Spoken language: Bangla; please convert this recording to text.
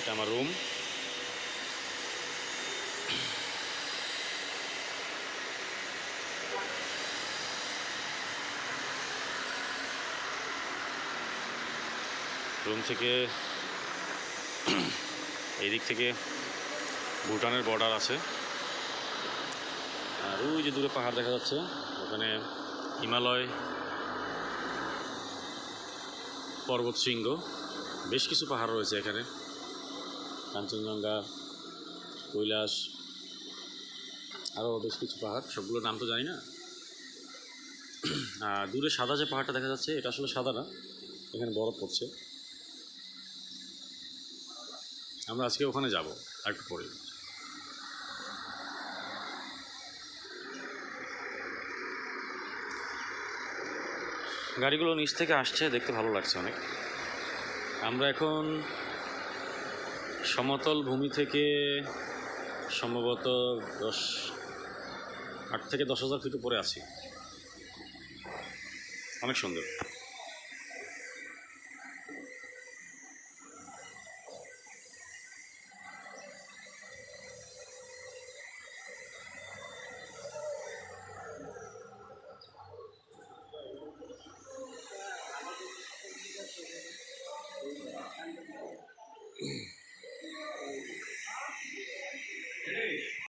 এটা আমার রুম। রুম থেকে এই দিক থেকে ভুটানের বর্ডার আছে, আর ওই যে দূরে পাহাড় দেখা যাচ্ছে, ওখানে হিমালয় পর্বত শৃঙ্গ, বেশ কিছু পাহাড় রয়েছে এখানে, কাঞ্চনজঙ্ঘা, কৈলাস, আরও বেশ কিছু পাহাড়, সবগুলোর নাম তো জানি না। আর দূরে সাদা যে পাহাড়টা দেখা যাচ্ছে, এটা আসলে সাদা না, এখানে বরফ পড়ছে। আমরা আজকে ওখানে যাব আর একটু পরে। গাড়িগুলো নিচ থেকে আসছে, দেখতে ভালো লাগছে অনেক। আমরা এখন সমতল ভূমি থেকে সম্ভবত 8 থেকে 10,000 ফিট উপরে আছি। অনেক সুন্দর।